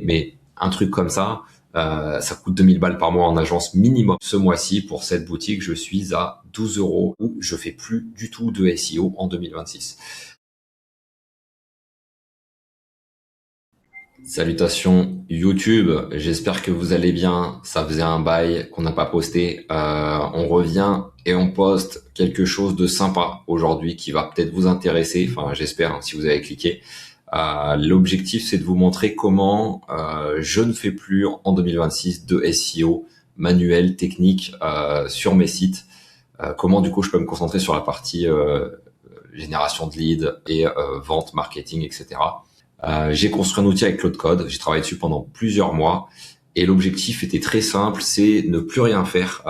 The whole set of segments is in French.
mais un truc comme ça, ça coûte 2000 balles par mois en agence minimum. Ce mois-ci, pour cette boutique, je suis à 12 euros où je fais plus du tout de SEO en 2026. Salutations YouTube, j'espère que vous allez bien. Ça faisait un bail qu'on n'a pas posté. On revient et on poste quelque chose de sympa aujourd'hui qui va peut-être vous intéresser. Enfin, j'espère, hein, si vous avez cliqué. L'objectif, c'est de vous montrer comment je ne fais plus en 2026 de SEO manuel, technique sur mes sites. Comment du coup je peux me concentrer sur la partie génération de leads et vente, marketing, etc. J'ai construit un outil avec Claude Code, j'ai travaillé dessus pendant plusieurs mois et l'objectif était très simple, c'est ne plus rien faire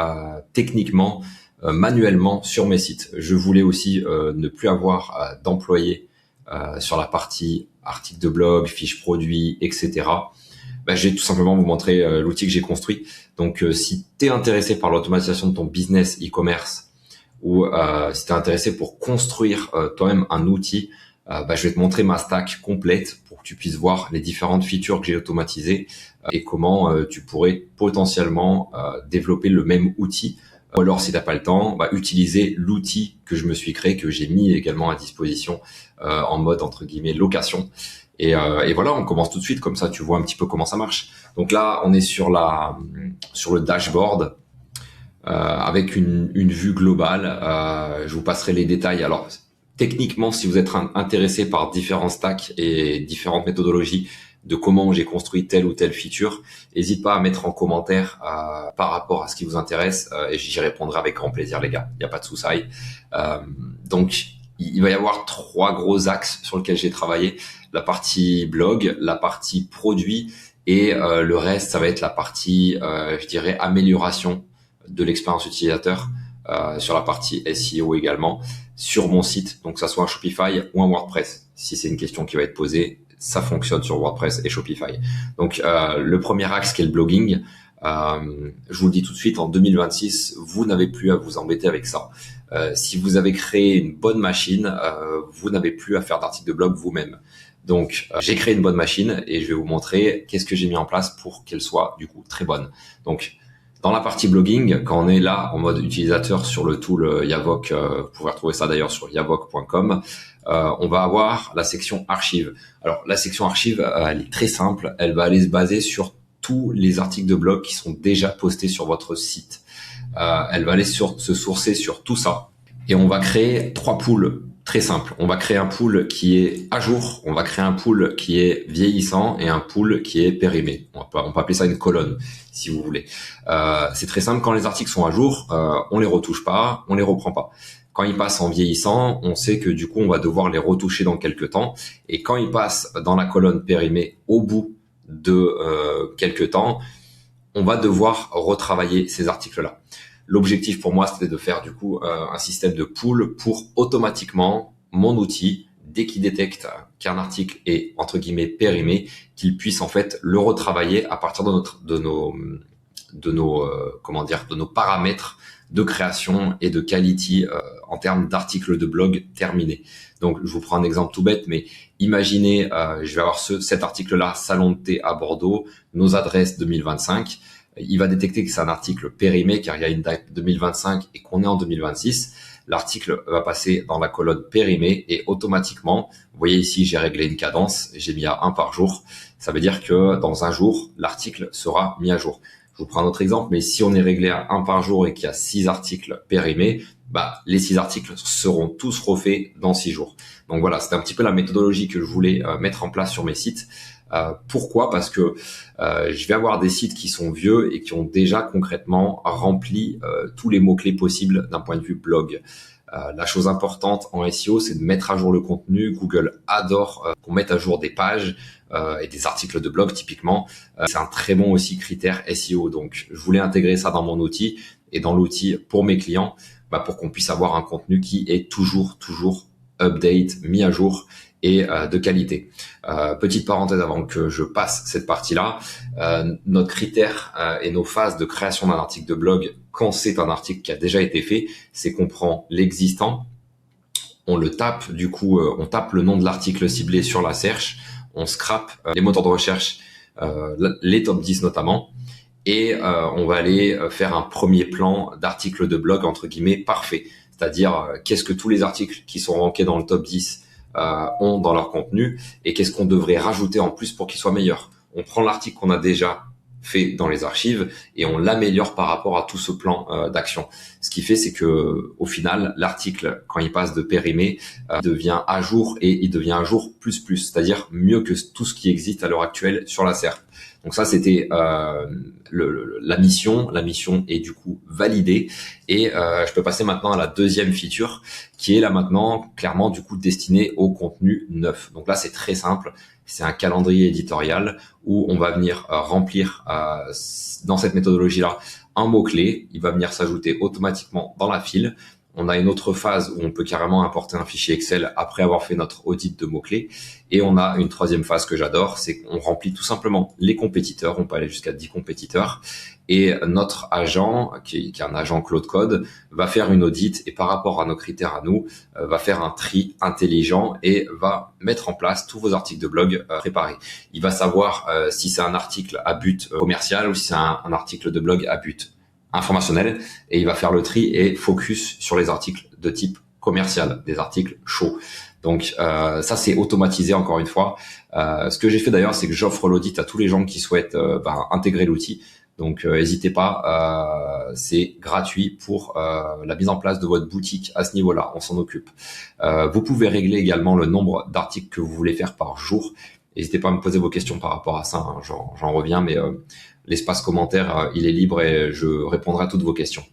techniquement, manuellement sur mes sites. Je voulais aussi ne plus avoir d'employés sur la partie articles de blog, fiches produits, etc. Je vais tout simplement vous montrer l'outil que j'ai construit. Donc si tu es intéressé par l'automatisation de ton business e-commerce ou si tu es intéressé pour construire toi-même un outil, je vais te montrer ma stack complète pour que tu puisses voir les différentes features que j'ai automatisées et comment tu pourrais potentiellement développer le même outil. Ou alors, si tu n'as pas le temps, utiliser l'outil que je me suis créé, que j'ai mis également à disposition en mode, entre guillemets, location. Et voilà, on commence tout de suite, comme ça tu vois un petit peu comment ça marche. Donc là, on est sur le dashboard avec une vue globale. Je vous passerai les détails. Alors, techniquement, si vous êtes intéressé par différents stacks et différentes méthodologies de comment j'ai construit telle ou telle feature, n'hésite pas à mettre en commentaire par rapport à ce qui vous intéresse et j'y répondrai avec grand plaisir, les gars. Il n'y a pas de souci. Donc, il va y avoir 3 gros axes sur lesquels j'ai travaillé. La partie blog, la partie produit et le reste, ça va être la partie, je dirais, amélioration de l'expérience utilisateur sur la partie SEO également, sur mon site, donc que ça soit un Shopify ou un WordPress. Si c'est une question qui va être posée, ça fonctionne sur WordPress et Shopify. Donc le premier axe qui est le blogging, je vous le dis tout de suite, en 2026, vous n'avez plus à vous embêter avec ça. Si vous avez créé une bonne machine, vous n'avez plus à faire d'articles de blog vous-même. Donc j'ai créé une bonne machine et je vais vous montrer qu'est-ce que j'ai mis en place pour qu'elle soit du coup très bonne. Donc dans la partie blogging, quand on est là en mode utilisateur sur le tool Yavok, vous pouvez retrouver ça d'ailleurs sur yavok.com, on va avoir la section archives. Alors la section archives, elle est très simple, elle va aller se baser sur tous les articles de blog qui sont déjà postés sur votre site. Elle va aller se sourcer sur tout ça et on va créer 3 pools très simples. On va créer un pool qui est à jour, on va créer un pool qui est vieillissant et un pool qui est périmé. On peut appeler ça une colonne si vous voulez. C'est très simple, quand les articles sont à jour, on les retouche pas, on les reprend pas. Quand ils passent en vieillissant, on sait que du coup on va devoir les retoucher dans quelques temps et quand ils passent dans la colonne périmée au bout de quelques temps, on va devoir retravailler ces articles-là. L'objectif pour moi, c'était de faire du coup un système de pool pour automatiquement mon outil, dès qu'il détecte qu'un article est entre guillemets périmé, qu'il puisse en fait le retravailler à partir de nos paramètres de création et de quality en termes d'articles de blog terminés. Donc je vous prends un exemple tout bête, mais imaginez, je vais avoir cet article-là, salon de thé à Bordeaux, nos adresses 2025. Il va détecter que c'est un article périmé car il y a une date 2025 et qu'on est en 2026. L'article va passer dans la colonne périmée et automatiquement, vous voyez ici, j'ai réglé une cadence, j'ai mis à 1 par jour. Ça veut dire que dans un jour, l'article sera mis à jour. Je vous prends un autre exemple, mais si on est réglé à 1 par jour et qu'il y a 6 articles périmés, les 6 articles seront tous refaits dans 6 jours. Donc voilà, c'était un petit peu la méthodologie que je voulais mettre en place sur mes sites. Pourquoi ? Parce que je vais avoir des sites qui sont vieux et qui ont déjà concrètement rempli tous les mots-clés possibles d'un point de vue blog. La chose importante en SEO, c'est de mettre à jour le contenu. Google adore qu'on mette à jour des pages et des articles de blog typiquement. C'est un très bon aussi critère SEO. Donc, je voulais intégrer ça dans mon outil et dans l'outil pour mes clients pour qu'on puisse avoir un contenu qui est toujours update, mis à jour et de qualité. Petite parenthèse avant que je passe cette partie-là, notre critère et nos phases de création d'un article de blog quand c'est un article qui a déjà été fait, c'est qu'on prend l'existant, on le tape, du coup on tape le nom de l'article ciblé sur la search, on scrape les moteurs de recherche les top 10 notamment. Et on va aller faire un premier plan d'articles de blog, entre guillemets, parfait. C'est-à-dire, qu'est-ce que tous les articles qui sont rankés dans le top 10 ont dans leur contenu et qu'est-ce qu'on devrait rajouter en plus pour qu'ils soient meilleurs. On prend l'article qu'on a déjà fait dans les archives et on l'améliore par rapport à tout ce plan d'action. Ce qui fait, c'est que au final, l'article, quand il passe de périmé, devient à jour et il devient à jour plus, c'est-à-dire mieux que tout ce qui existe à l'heure actuelle sur la SERP. Donc ça, c'était la mission. La mission est du coup validée et je peux passer maintenant à la deuxième feature qui est là maintenant clairement du coup destinée au contenu neuf. Donc là, c'est très simple. C'est un calendrier éditorial où on va venir remplir dans cette méthodologie-là un mot-clé. Il va venir s'ajouter automatiquement dans la file. On a une autre phase où on peut carrément importer un fichier Excel après avoir fait notre audit de mots-clés. Et on a une troisième phase que j'adore, c'est qu'on remplit tout simplement les compétiteurs. On peut aller jusqu'à 10 compétiteurs. Et notre agent, qui est un agent Cloud Code, va faire une audit et par rapport à nos critères à nous, va faire un tri intelligent et va mettre en place tous vos articles de blog préparés. Il va savoir si c'est un article à but commercial ou si c'est un article de blog à but informationnel et il va faire le tri et focus sur les articles de type commercial, des articles chauds. Donc ça c'est automatisé encore une fois. Ce que j'ai fait d'ailleurs, c'est que j'offre l'audit à tous les gens qui souhaitent intégrer l'outil. Donc n'hésitez pas, c'est gratuit pour la mise en place de votre boutique à ce niveau-là, on s'en occupe. Vous pouvez régler également le nombre d'articles que vous voulez faire par jour. N'hésitez pas à me poser vos questions par rapport à ça, hein, j'en reviens, mais l'espace commentaire, il est libre et je répondrai à toutes vos questions.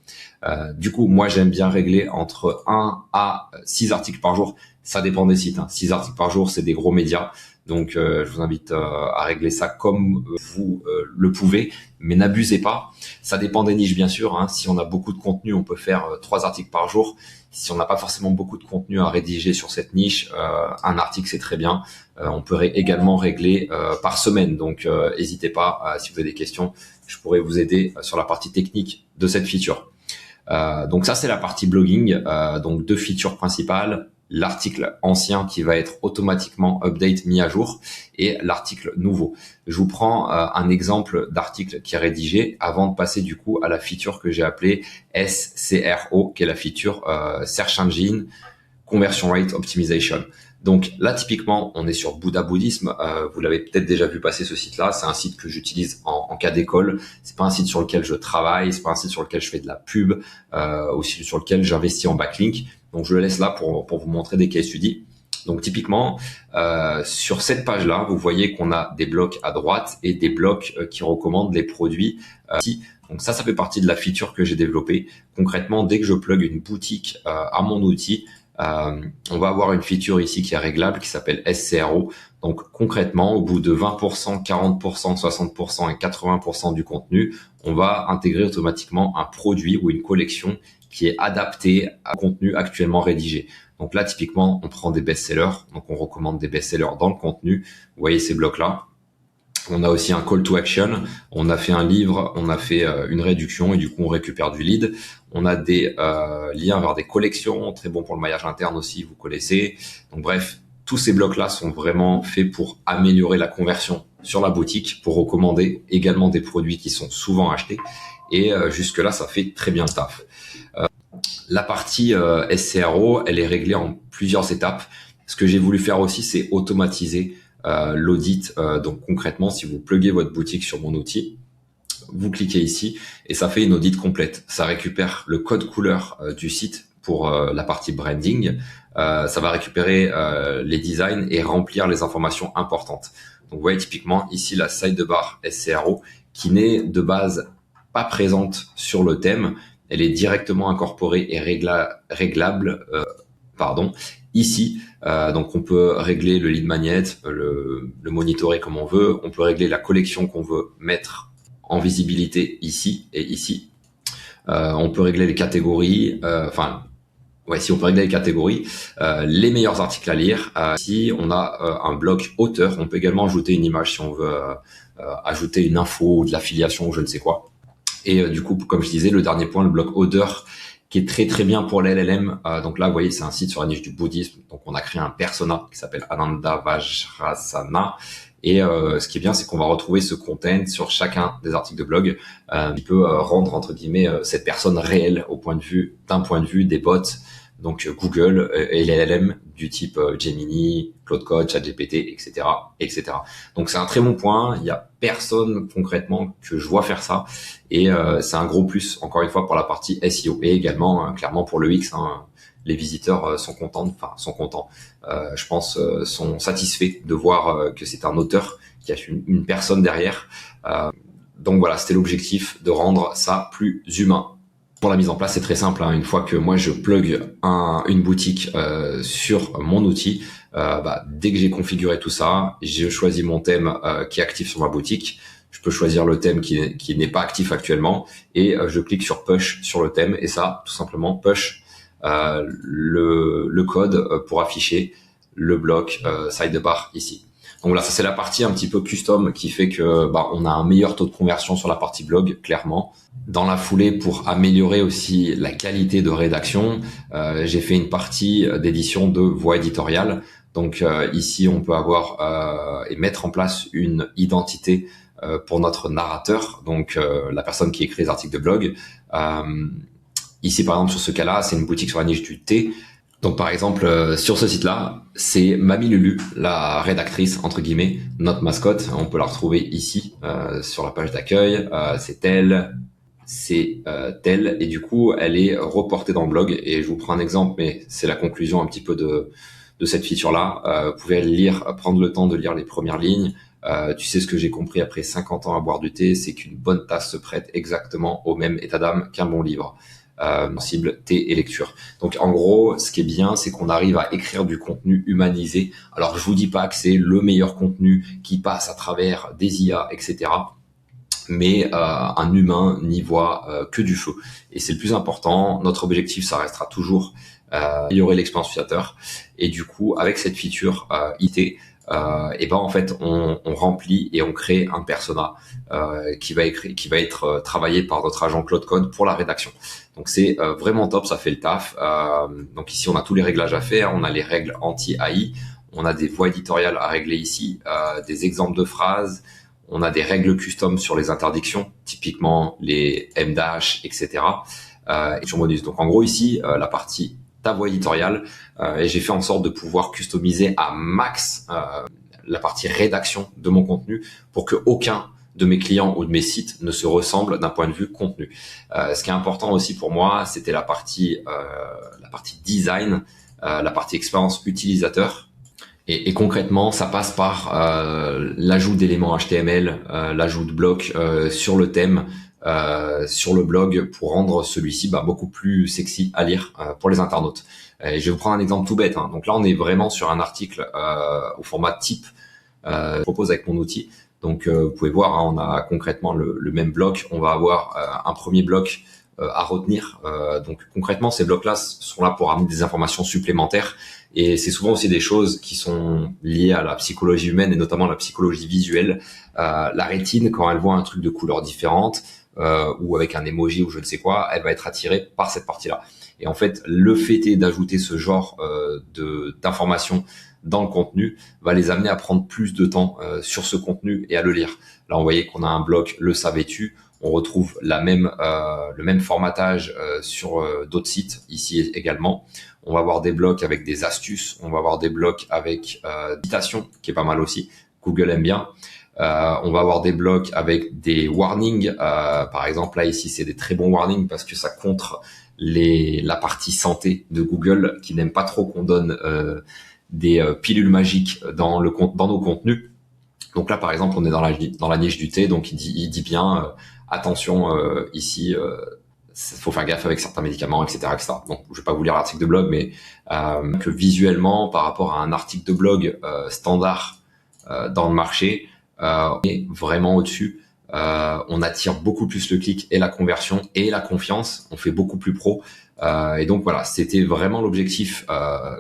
Du coup, moi, j'aime bien régler entre 1 à 6 articles par jour. Ça dépend des sites. 6 articles par jour, c'est des gros médias. Donc, je vous invite à régler ça comme vous le pouvez, mais n'abusez pas. Ça dépend des niches, bien sûr. Si on a beaucoup de contenu, on peut faire 3 articles par jour. Si on n'a pas forcément beaucoup de contenu à rédiger sur cette niche, un article, c'est très bien. On peut également régler par semaine. Donc, n'hésitez pas, si vous avez des questions, je pourrais vous aider sur la partie technique de cette feature. Donc ça, c'est la partie blogging. Donc 2 features principales. L'article ancien qui va être automatiquement update, mis à jour, et l'article nouveau. Je vous prends un exemple d'article qui est rédigé avant de passer du coup à la feature que j'ai appelée SCRO, qui est la feature Search Engine Conversion Rate Optimization. Donc là, typiquement, on est sur Bouddha Bouddhisme. Vous l'avez peut-être déjà vu passer ce site-là. C'est un site que j'utilise en cas d'école. C'est pas un site sur lequel je travaille. C'est pas un site sur lequel je fais de la pub. Aussi sur lequel j'investis en backlink. Donc je le laisse là pour vous montrer des case studies. Donc typiquement, sur cette page-là, vous voyez qu'on a des blocs à droite et des blocs qui recommandent les produits. Donc ça fait partie de la feature que j'ai développée. Concrètement, dès que je plug une boutique à mon outil, on va avoir une feature ici qui est réglable qui s'appelle SCRO. Donc concrètement, au bout de 20%, 40%, 60% et 80% du contenu, on va intégrer automatiquement un produit ou une collection qui est adapté au contenu actuellement rédigé. Donc là, typiquement, on prend des best-sellers. Donc on recommande des best-sellers dans le contenu. Vous voyez ces blocs-là. On a aussi un call to action. On a fait un livre, on a fait une réduction et du coup, on récupère du lead. On a des liens vers des collections, très bon pour le maillage interne aussi, vous connaissez. Donc bref, tous ces blocs-là sont vraiment faits pour améliorer la conversion sur la boutique, pour recommander également des produits qui sont souvent achetés. Et jusque-là, ça fait très bien le taf. La partie SCRO, elle est réglée en plusieurs étapes. Ce que j'ai voulu faire aussi, c'est automatiser l'audit. Donc concrètement, si vous pluguez votre boutique sur mon outil, vous cliquez ici et ça fait une audit complète. Ça récupère le code couleur du site pour la partie branding. Ça va récupérer les designs et remplir les informations importantes. Donc vous voyez typiquement ici la sidebar SCRO qui n'est de base pas présente sur le thème. Elle est directement incorporée et réglable ici. Donc on peut régler le lead magnet, le monitorer comme on veut. On peut régler la collection qu'on veut mettre en visibilité ici et ici. On peut régler les catégories. Si on peut régler les catégories, les meilleurs articles à lire. Ici, on a un bloc auteur. On peut également ajouter une image si on veut ajouter une info ou de l'affiliation ou je ne sais quoi. Et du coup, comme je disais, le dernier point, le bloc auteur, qui est très très bien pour l'LLM. Donc là, vous voyez, c'est un site sur la niche du bouddhisme. Donc on a créé un persona qui s'appelle Ananda Vajrasana. Et ce qui est bien, c'est qu'on va retrouver ce content sur chacun des articles de blog qui peut rendre entre guillemets cette personne réelle d'un point de vue des bots, donc Google et les LLM du type Gemini, Claude Code, ChatGPT, etc., etc. Donc c'est un très bon point. Il y a personne concrètement que je vois faire ça, et c'est un gros plus encore une fois pour la partie SEO et également clairement pour le X. Les visiteurs sont contents, je pense sont satisfaits de voir que c'est un auteur qui a une personne derrière. Donc voilà, c'était l'objectif de rendre ça plus humain. Pour la mise en place, c'est très simple. Une fois que moi je plug une boutique sur mon outil, dès que j'ai configuré tout ça, je choisis mon thème qui est actif sur ma boutique. Je peux choisir le thème qui n'est pas actif actuellement et je clique sur push sur le thème, et ça, tout simplement, push le code pour afficher le bloc sidebar ici. Donc voilà, ça c'est la partie un petit peu custom qui fait que on a un meilleur taux de conversion sur la partie blog, clairement. Dans la foulée, pour améliorer aussi la qualité de rédaction, j'ai fait une partie d'édition de voix éditoriale. Donc ici, on peut avoir et mettre en place une identité pour notre narrateur, donc la personne qui écrit les articles de blog. Ici, par exemple, sur ce cas-là, c'est une boutique sur la niche du thé. Donc, par exemple, sur ce site-là, c'est Mamie Lulu, la rédactrice, entre guillemets, notre mascotte. On peut la retrouver ici, sur la page d'accueil. C'est elle, c'est telle. Et du coup, elle est reportée dans le blog. Et je vous prends un exemple, mais c'est la conclusion un petit peu de cette feature-là. Vous pouvez prendre le temps de lire les premières lignes. Tu sais ce que j'ai compris après 50 ans à boire du thé, c'est qu'une bonne tasse se prête exactement au même état d'âme qu'un bon livre. Cible, thé et lecture. Donc en gros, ce qui est bien, c'est qu'on arrive à écrire du contenu humanisé. Alors je vous dis pas que c'est le meilleur contenu qui passe à travers des IA, etc. Mais un humain n'y voit que du feu. Et c'est le plus important. Notre objectif, ça restera toujours améliorer l'expérience utilisateur. Et du coup, avec cette feature IT, en fait on remplit et on crée un persona qui va être travaillé par notre agent Claude Code pour la rédaction. Donc c'est vraiment top, ça fait le taf. Donc ici on a tous les réglages à faire, on a les règles anti-AI, on a des voix éditoriales à régler ici, des exemples de phrases, on a des règles custom sur les interdictions, typiquement les M-, etc. Et sur bonus. Donc en gros ici la partie ta voix éditoriale, et j'ai fait en sorte de pouvoir customiser à max la partie rédaction de mon contenu pour que aucun de mes clients ou de mes sites ne se ressemble d'un point de vue contenu. Ce qui est important aussi pour moi, c'était la partie design, la partie expérience utilisateur. Et concrètement, ça passe par l'ajout d'éléments HTML, l'ajout de blocs sur le thème, sur le blog, pour rendre celui-ci beaucoup plus sexy à lire pour les internautes. Et je vais vous prendre un exemple tout bête. Donc là, on est vraiment sur un article au format type que je propose avec mon outil. Donc vous pouvez voir, on a concrètement le même bloc. On va avoir un premier bloc à retenir. Donc concrètement, ces blocs-là sont là pour amener des informations supplémentaires. Et c'est souvent aussi des choses qui sont liées à la psychologie humaine et notamment la psychologie visuelle. La rétine, quand elle voit un truc de couleur différente, ou avec un emoji ou je ne sais quoi, elle va être attirée par cette partie-là. Et en fait, le fait d'ajouter ce genre d'informations dans le contenu va les amener à prendre plus de temps sur ce contenu et à le lire. Là, on voyait qu'on a un bloc, le savais-tu. On retrouve le même formatage sur d'autres sites ici également. On va avoir des blocs avec des astuces, on va avoir des blocs avec citation, qui est pas mal aussi. Google aime bien. On va avoir des blocs avec des warnings. Par exemple, là ici, c'est des très bons warnings parce que ça contre la partie santé de Google, qui n'aime pas trop qu'on donne des pilules magiques dans nos contenus. Donc là, par exemple, on est dans la niche du thé, donc il dit bien attention ici. Faut faire gaffe avec certains médicaments, etc., etc. Donc, je vais pas vous lire l'article de blog, mais que visuellement, par rapport à un article de blog standard dans le marché, on est vraiment au-dessus. On attire beaucoup plus le clic et la conversion et la confiance. On fait beaucoup plus pro. Et donc voilà, c'était vraiment l'objectif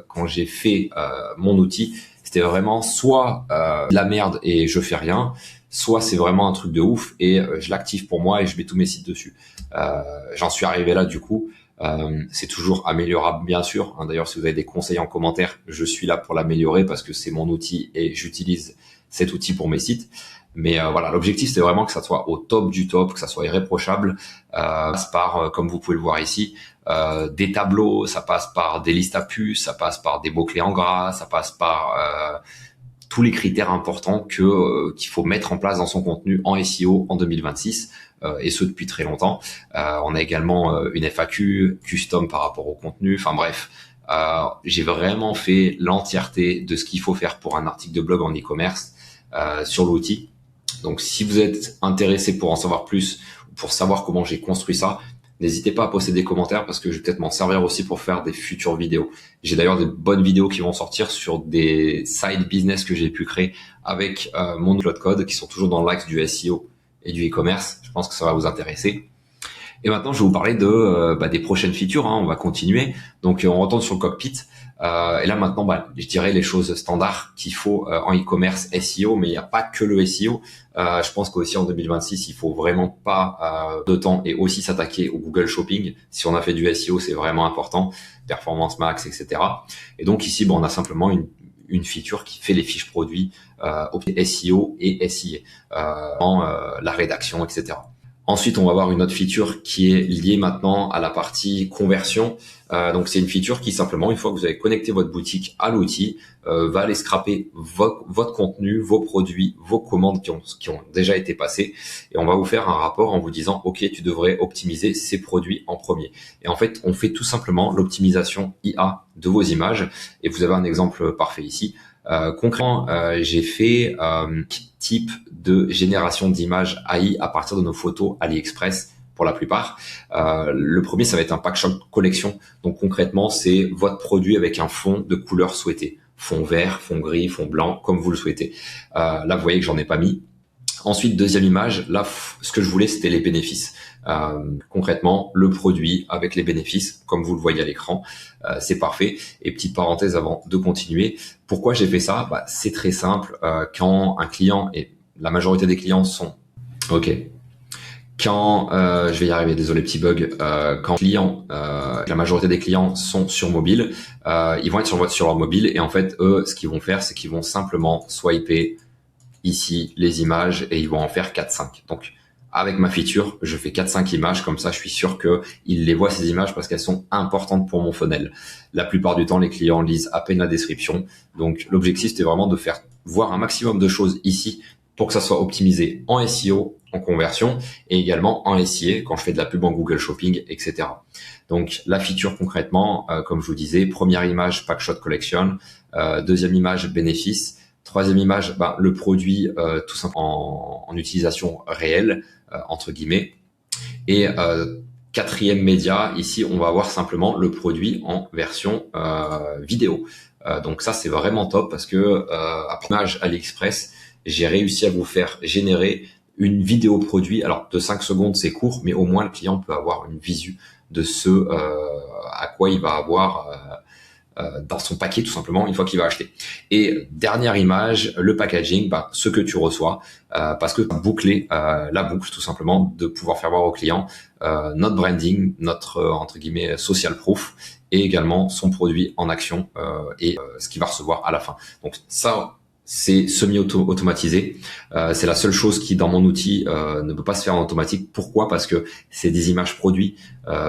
quand j'ai fait mon outil. C'était vraiment soit de la merde et je fais rien, soit c'est vraiment un truc de ouf et je l'active pour moi et je mets tous mes sites dessus. J'en suis arrivé là du coup. C'est toujours améliorable bien sûr. D'ailleurs, si vous avez des conseils en commentaire, je suis là pour l'améliorer parce que c'est mon outil et j'utilise cet outil pour mes sites. Mais voilà, l'objectif c'est vraiment que ça soit au top du top, que ça soit irréprochable. Ça passe par, comme vous pouvez le voir ici, des tableaux, ça passe par des listes à puces, ça passe par des mots-clés en gras, ça passe par tous les critères importants qu'il faut mettre en place dans son contenu en SEO en 2026, et ce depuis très longtemps. On a également une FAQ custom par rapport au contenu. Enfin bref, j'ai vraiment fait l'entièreté de ce qu'il faut faire pour un article de blog en e-commerce sur l'outil. Donc si vous êtes intéressé pour en savoir plus, pour savoir comment j'ai construit ça, n'hésitez pas à poster des commentaires parce que je vais peut-être m'en servir aussi pour faire des futures vidéos. J'ai d'ailleurs des bonnes vidéos qui vont sortir sur des side business que j'ai pu créer avec mon Cloud Code, qui sont toujours dans l'axe du SEO et du e-commerce. Je pense que ça va vous intéresser. Et maintenant, je vais vous parler de des prochaines features. On va continuer. Donc, on retourne sur le cockpit. Et là, maintenant, je dirais les choses standards qu'il faut en e-commerce SEO, mais il n'y a pas que le SEO. Je pense qu'aussi en 2026, il faut vraiment pas de temps et aussi s'attaquer au Google Shopping. Si on a fait du SEO, c'est vraiment important. Performance max, etc. Et donc ici, on a simplement une feature qui fait les fiches produits SEO et SIA, la rédaction, etc. Ensuite, on va avoir une autre feature qui est liée maintenant à la partie conversion. Donc, c'est une feature qui simplement, une fois que vous avez connecté votre boutique à l'outil, va aller scraper votre contenu, vos produits, vos commandes qui ont déjà été passées. Et on va vous faire un rapport en vous disant, OK, tu devrais optimiser ces produits en premier. Et en fait, on fait tout simplement l'optimisation IA de vos images. Et vous avez un exemple parfait ici. Concrètement, j'ai fait type de génération d'images AI à partir de nos photos AliExpress pour la plupart. Le premier, ça va être un pack shot collection. Donc concrètement, c'est votre produit avec un fond de couleur souhaité. Fond vert, fond gris, fond blanc, comme vous le souhaitez. Là, vous voyez que j'en ai pas mis. Ensuite, deuxième image, là, ce que je voulais, c'était les bénéfices. Concrètement, le produit avec les bénéfices, comme vous le voyez à l'écran, c'est parfait. Et petite parenthèse avant de continuer, pourquoi j'ai fait ça? C'est très simple. Quand un client, et la majorité des clients sont... Ok. Quand je vais y arriver, désolé, petit bug. Quand la majorité des clients sont sur mobile, ils vont être sur leur mobile et en fait, eux, ce qu'ils vont faire, c'est qu'ils vont simplement swiper ici les images et ils vont en faire 4-5. Donc, avec ma feature, je fais 4-5 images, comme ça je suis sûr qu'ils les voient ces images parce qu'elles sont importantes pour mon funnel. La plupart du temps, les clients lisent à peine la description. Donc, l'objectif, c'était vraiment de faire voir un maximum de choses ici pour que ça soit optimisé en SEO, en conversion et également en SIA quand je fais de la pub en Google Shopping, etc. Donc, la feature concrètement, comme je vous disais, première image, pack shot collection, deuxième image, bénéfice. Troisième image, le produit tout simplement en utilisation réelle, entre guillemets. Et quatrième média, ici, on va avoir simplement le produit en version vidéo. Donc ça, c'est vraiment top parce que après image AliExpress, j'ai réussi à vous faire générer une vidéo produit. Alors, de 5 secondes, c'est court, mais au moins, le client peut avoir une visu de ce à quoi il va avoir... dans son paquet tout simplement une fois qu'il va acheter. Et dernière image, le packaging, ce que tu reçois, parce que tu as bouclé la boucle tout simplement de pouvoir faire voir au client notre branding, notre entre guillemets social proof et également son produit en action et ce qu'il va recevoir à la fin. Donc ça, c'est semi-automatisé. C'est la seule chose qui, dans mon outil, ne peut pas se faire en automatique. Pourquoi? Parce que c'est des images produits.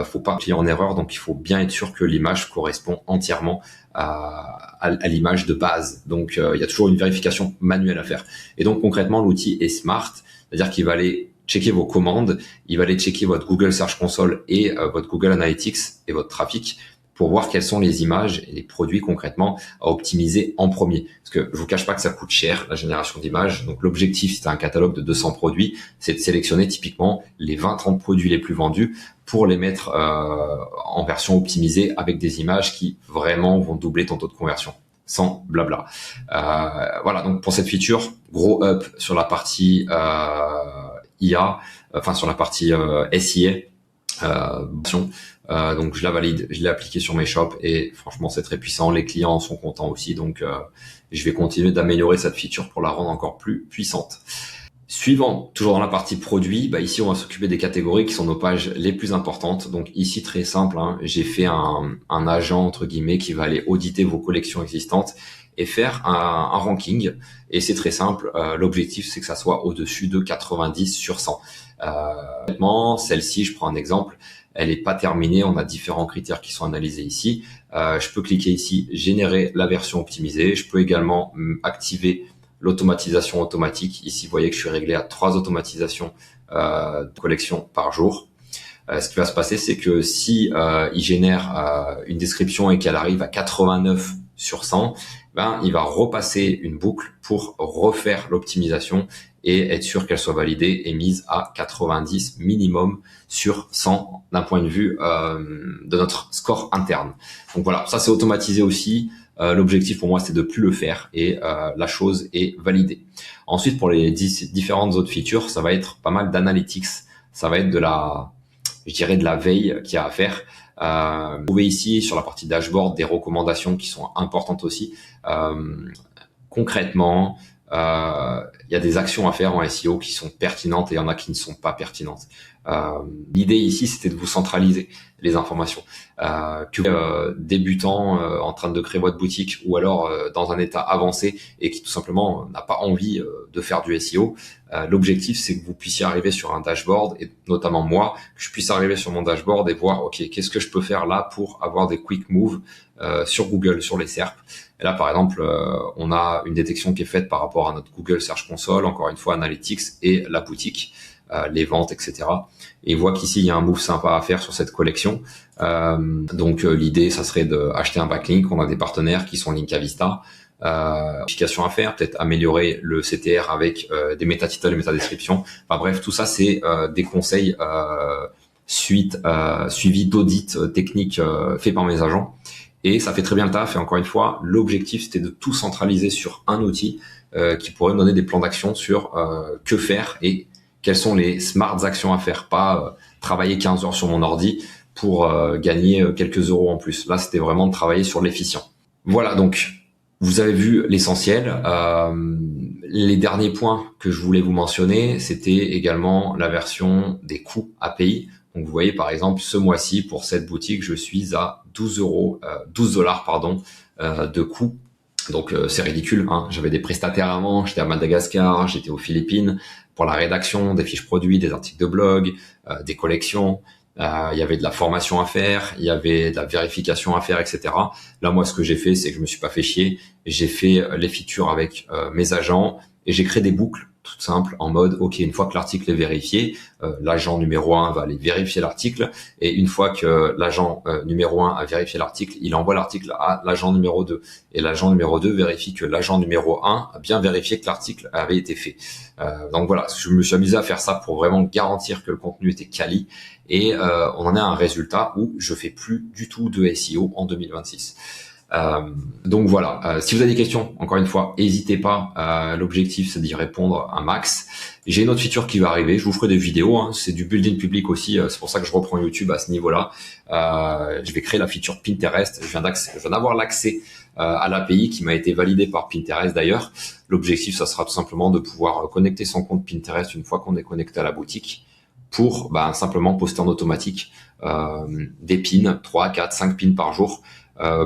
Faut pas cliquer en erreur, donc il faut bien être sûr que l'image correspond entièrement à l'image de base. Donc, il y a toujours une vérification manuelle à faire. Et donc, concrètement, l'outil est smart, c'est-à-dire qu'il va aller checker vos commandes, il va aller checker votre Google Search Console et votre Google Analytics et votre trafic pour voir quelles sont les images et les produits concrètement à optimiser en premier. Parce que je vous cache pas que ça coûte cher, la génération d'images. Donc l'objectif, si tu as un catalogue de 200 produits, c'est de sélectionner typiquement les 20-30 produits les plus vendus pour les mettre en version optimisée avec des images qui vraiment vont doubler ton taux de conversion. Sans blabla. Voilà, donc pour cette feature, gros up sur la partie IA, enfin sur la partie SIA. Donc je la valide, je l'ai appliqué sur mes shops et franchement c'est très puissant, les clients sont contents aussi, donc je vais continuer d'améliorer cette feature pour la rendre encore plus puissante. Suivant, toujours dans la partie produit, ici on va s'occuper des catégories qui sont nos pages les plus importantes. Donc ici très simple, j'ai fait un agent entre guillemets qui va aller auditer vos collections existantes et faire un ranking. Et c'est très simple, l'objectif c'est que ça soit au-dessus de 90 sur 100. Honnêtement, celle-ci, je prends un exemple, elle n'est pas terminée, on a différents critères qui sont analysés ici. Je peux cliquer ici, générer la version optimisée. Je peux également activer l'automatisation automatique. Ici, vous voyez que je suis réglé à 3 automatisations de collection par jour. Ce qui va se passer, c'est que si il génère une description et qu'elle arrive à 89 sur 100, ben, il va repasser une boucle pour refaire l'optimisation et être sûr qu'elle soit validée et mise à 90 minimum sur 100 d'un point de vue de notre score interne. Donc voilà, ça c'est automatisé aussi. L'objectif pour moi c'est de plus le faire et la chose est validée. Ensuite pour les différentes autres features, ça va être pas mal d'analytics, ça va être de la veille qu'il y a à faire. Vous trouvez ici sur la partie dashboard des recommandations qui sont importantes aussi. Concrètement, il y a des actions à faire en SEO qui sont pertinentes et il y en a qui ne sont pas pertinentes. L'idée ici, c'était de vous centraliser les informations. Que débutant en train de créer votre boutique ou alors dans un état avancé et qui tout simplement n'a pas envie de faire du SEO, l'objectif c'est que vous puissiez arriver sur un dashboard et notamment moi, que je puisse arriver sur mon dashboard et voir ok, qu'est-ce que je peux faire là pour avoir des quick moves sur Google, sur les SERP. Et là par exemple, on a une détection qui est faite par rapport à notre Google Search Console, encore une fois Analytics et la boutique. Les ventes, etc. Et voit qu'ici il y a un move sympa à faire sur cette collection. Donc l'idée, ça serait d'acheter un backlink. On a des partenaires qui sont Linkavista. Application à faire, peut-être améliorer le CTR avec des métatitles et métadescriptions. Enfin bref, tout ça c'est des conseils suivis d'audits techniques faits par mes agents. Et ça fait très bien le taf. Et encore une fois, l'objectif c'était de tout centraliser sur un outil qui pourrait me donner des plans d'action sur que faire et quelles sont les smart actions à faire, pas travailler 15 heures sur mon ordi pour gagner quelques euros en plus. Là, c'était vraiment de travailler sur l'efficient. Voilà, donc vous avez vu l'essentiel. Les derniers points que je voulais vous mentionner, c'était également la version des coûts API. Donc vous voyez par exemple, ce mois-ci, pour cette boutique, je suis à 12 dollars de coûts. Donc c'est ridicule, hein. J'avais des prestataires avant, j'étais à Madagascar, j'étais aux Philippines pour la rédaction des fiches produits, des articles de blog, des collections. Il y avait de la formation à faire, il y avait de la vérification à faire, etc. Là, moi, ce que j'ai fait, c'est que je me suis pas fait chier. J'ai fait les features avec mes agents et j'ai créé des boucles toutes simples en mode, OK, une fois que l'article est vérifié, l'agent numéro 1 va aller vérifier l'article et une fois que l'agent numéro 1 a vérifié l'article, il envoie l'article à l'agent numéro 2 et l'agent numéro 2 vérifie que l'agent numéro 1 a bien vérifié que l'article avait été fait. Donc voilà, je me suis amusé à faire ça pour vraiment garantir que le contenu était quali et on en a un résultat où je fais plus du tout de SEO en 2026. Donc voilà, si vous avez des questions, encore une fois, n'hésitez pas. L'objectif, c'est d'y répondre un max. J'ai une autre feature qui va arriver. Je vous ferai des vidéos. Hein, c'est du building public aussi. C'est pour ça que je reprends YouTube à ce niveau-là. Je vais créer la feature Pinterest. Je viens d'avoir l'accès à l'API qui m'a été validé par Pinterest d'ailleurs. L'objectif, ça sera tout simplement de pouvoir connecter son compte Pinterest une fois qu'on est connecté à la boutique pour simplement poster en automatique des pins, 3, 4, 5 pins par jour.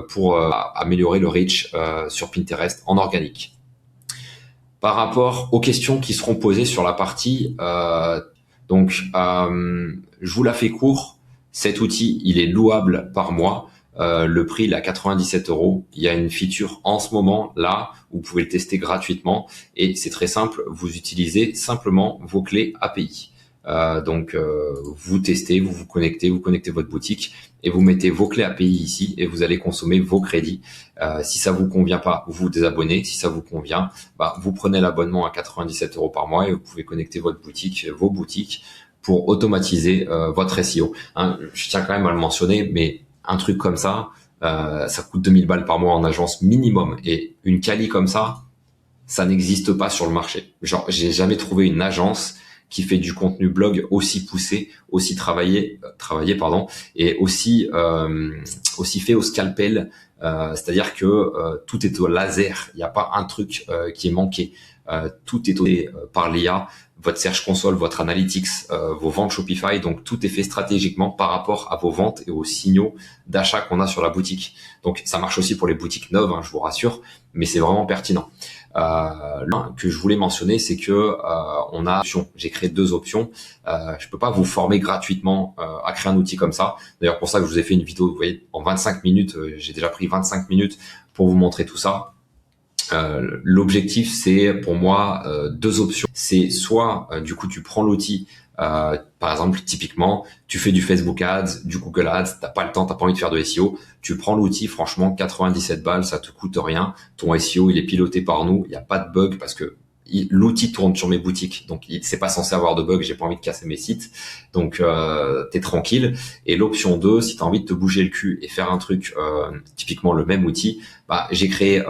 Pour améliorer le reach sur Pinterest en organique. Par rapport aux questions qui seront posées sur la partie, je vous la fais court. Cet outil, il est louable par mois. Le prix, il est à 97 €. Il y a une feature en ce moment là où vous pouvez le tester gratuitement et c'est très simple. Vous utilisez simplement vos clés API. Vous testez, vous connectez votre boutique et vous mettez vos clés API ici et vous allez consommer vos crédits. Si ça vous convient pas, vous vous désabonnez. Si ça vous convient, vous prenez l'abonnement à 97 € par mois et vous pouvez connecter vos boutiques pour automatiser votre SEO. Hein, je tiens quand même à le mentionner, mais un truc comme ça, ça coûte 2000 balles par mois en agence minimum et une quali comme ça n'existe pas sur le marché. Genre, j'ai jamais trouvé une agence qui fait du contenu blog aussi poussé, aussi travaillé, et aussi fait au scalpel, c'est-à-dire que tout est au laser. Il n'y a pas un truc qui est manqué. tout est audité par l'IA, votre Search Console, votre Analytics, vos ventes Shopify, donc tout est fait stratégiquement par rapport à vos ventes et aux signaux d'achat qu'on a sur la boutique. Donc ça marche aussi pour les boutiques neuves, hein, je vous rassure, mais c'est vraiment pertinent. L'un que je voulais mentionner, c'est que on a j'ai créé 2 options. Je peux pas vous former gratuitement à créer un outil comme ça. D'ailleurs, pour ça que je vous ai fait une vidéo, vous voyez, en 25 minutes, j'ai déjà pris 25 minutes pour vous montrer tout ça. L'objectif, c'est pour moi 2 options. C'est soit du coup tu prends l'outil, par exemple typiquement tu fais du Facebook Ads, du Google Ads, t'as pas le temps, t'as pas envie de faire de SEO, tu prends l'outil, franchement 97 balles, ça te coûte rien. Ton SEO il est piloté par nous, il y a pas de bug parce que l'outil tourne sur mes boutiques, donc c'est pas censé avoir de bug, j'ai pas envie de casser mes sites, donc t'es tranquille. Et l'option 2, si t'as envie de te bouger le cul et faire un truc, typiquement le même outil, j'ai créé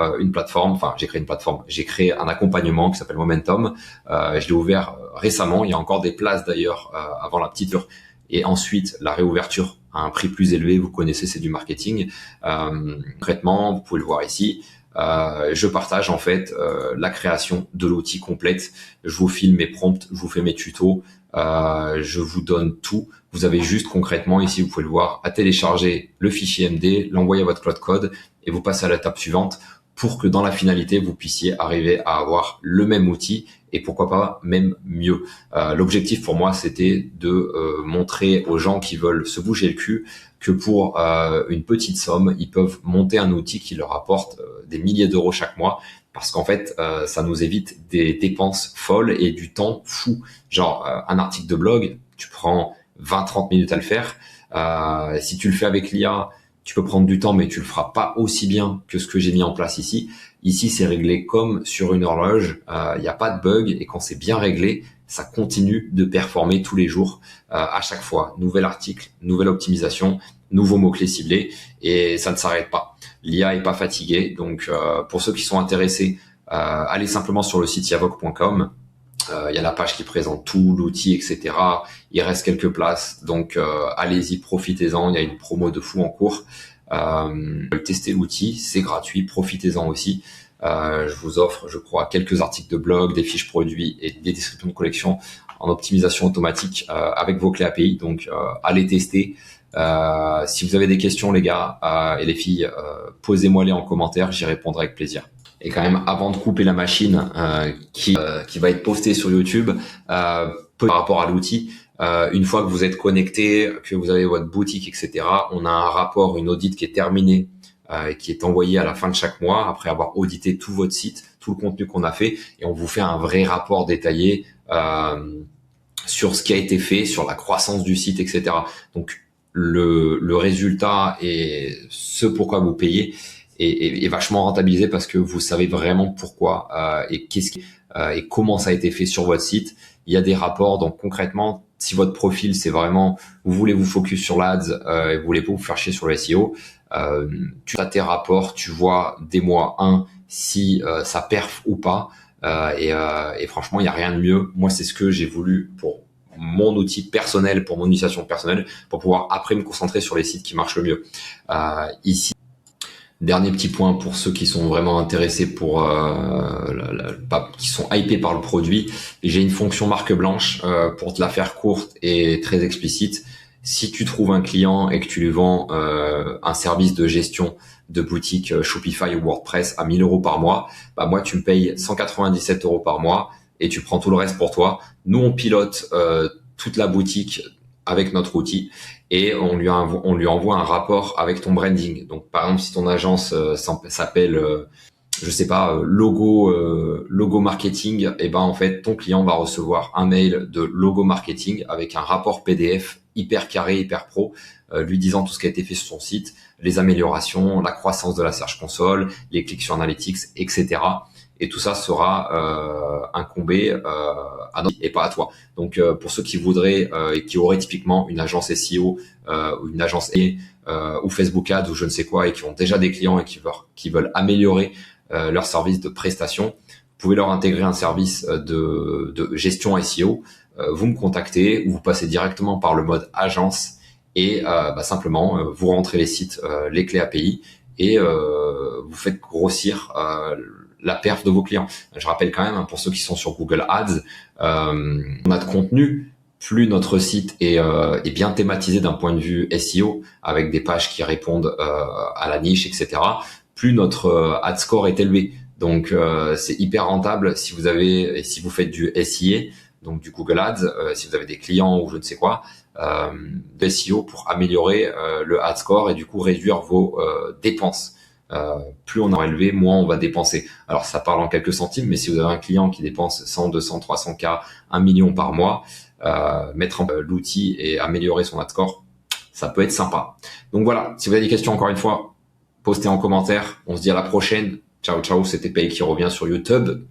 j'ai créé un accompagnement qui s'appelle Momentum, je l'ai ouvert récemment, il y a encore des places d'ailleurs avant la petite heure, et ensuite la réouverture à un prix plus élevé, vous connaissez, c'est du marketing. Concrètement, vous pouvez le voir ici, je partage en fait la création de l'outil complète. Je vous filme mes prompts, je vous fais mes tutos, je vous donne tout. Vous avez juste concrètement ici, vous pouvez le voir, à télécharger le fichier MD, l'envoyer à votre cloud code et vous passez à l'étape suivante pour que dans la finalité, vous puissiez arriver à avoir le même outil et pourquoi pas même mieux. L'objectif pour moi, c'était de montrer aux gens qui veulent se bouger le cul que pour une petite somme, ils peuvent monter un outil qui leur apporte des milliers d'euros chaque mois, parce qu'en fait, ça nous évite des dépenses folles et du temps fou. Genre, un article de blog, tu prends 20-30 minutes à le faire. Si tu le fais avec l'IA, tu peux prendre du temps, mais tu le feras pas aussi bien que ce que j'ai mis en place ici. Ici, c'est réglé comme sur une horloge. Il n'y a pas de bug et quand c'est bien réglé, ça continue de performer tous les jours, à chaque fois. Nouvel article, nouvelle optimisation, nouveaux mots-clés ciblés et ça ne s'arrête pas. L'IA est pas fatiguée. Donc, pour ceux qui sont intéressés, allez simplement sur le site yavoc.com. Il y a la page qui présente tout, l'outil, etc. Il reste quelques places, donc allez-y, profitez-en. Il y a une promo de fou en cours. Testez l'outil, c'est gratuit, profitez-en aussi. Je vous offre, je crois, quelques articles de blog, des fiches produits et des descriptions de collection en optimisation automatique avec vos clés API. Donc, allez tester. Si vous avez des questions, les gars et les filles, posez-moi-les en commentaire, j'y répondrai avec plaisir. Et quand même, avant de couper la machine qui va être postée sur YouTube, par rapport à l'outil, une fois que vous êtes connecté, que vous avez votre boutique, etc., on a un rapport, une audit qui est terminée, qui est envoyé à la fin de chaque mois, après avoir audité tout votre site, tout le contenu qu'on a fait, et on vous fait un vrai rapport détaillé sur ce qui a été fait, sur la croissance du site, etc. Donc, le résultat et ce pourquoi vous payez est vachement rentabilisé parce que vous savez vraiment pourquoi et et comment ça a été fait sur votre site. Il y a des rapports, donc concrètement, si votre profil c'est vraiment vous voulez vous focus sur l'ADS et vous voulez pas vous faire chier sur le SEO, tu as tes rapports, tu vois dès mois 1 si ça perf ou pas, et franchement il y a rien de mieux. Moi c'est ce que j'ai voulu pour mon outil personnel, pour mon utilisation personnelle, pour pouvoir après me concentrer sur les sites qui marchent le mieux. Ici, dernier petit point pour ceux qui sont vraiment intéressés pour qui sont hypés par le produit, j'ai une fonction marque blanche pour te la faire courte et très explicite. Si tu trouves un client et que tu lui vends un service de gestion de boutique Shopify ou WordPress à 1000 euros par mois, moi tu me payes 197 euros par mois et tu prends tout le reste pour toi. Nous on pilote toute la boutique avec notre outil et on lui envoie un rapport avec ton branding. Donc par exemple si ton agence s'appelle je sais pas logo marketing, et en fait ton client va recevoir un mail de logo marketing avec un rapport PDF hyper carré, hyper pro, lui disant tout ce qui a été fait sur son site, les améliorations, la croissance de la Search Console, les clics sur Analytics, etc. Et tout ça sera incombé à notre et pas à toi. Donc pour ceux qui voudraient et qui auraient typiquement une agence SEO ou une agence ou Facebook Ads ou je ne sais quoi et qui ont déjà des clients et qui veulent améliorer leur service de prestation, vous pouvez leur intégrer un service de gestion SEO. Vous me contactez ou vous passez directement par le mode agence et simplement vous rentrez les sites, les clés API et vous faites grossir la perf de vos clients. Je rappelle quand même, hein, pour ceux qui sont sur Google Ads, on a de contenu. Plus notre site est bien thématisé d'un point de vue SEO, avec des pages qui répondent à la niche, etc., plus notre ad score est élevé. Donc c'est hyper rentable si vous faites du SIA, donc du Google Ads, si vous avez des clients ou je ne sais quoi, de SEO pour améliorer le ad score et du coup réduire vos dépenses. Plus on aura élevé, moins on va dépenser. Alors ça parle en quelques centimes, mais si vous avez un client qui dépense 100, 200, 300 K, 1 million par mois, mettre en l'outil et améliorer son ad score, ça peut être sympa. Donc voilà, si vous avez des questions, encore une fois, postez en commentaire. On se dit à la prochaine. Ciao, ciao, c'était Pay qui revient sur YouTube.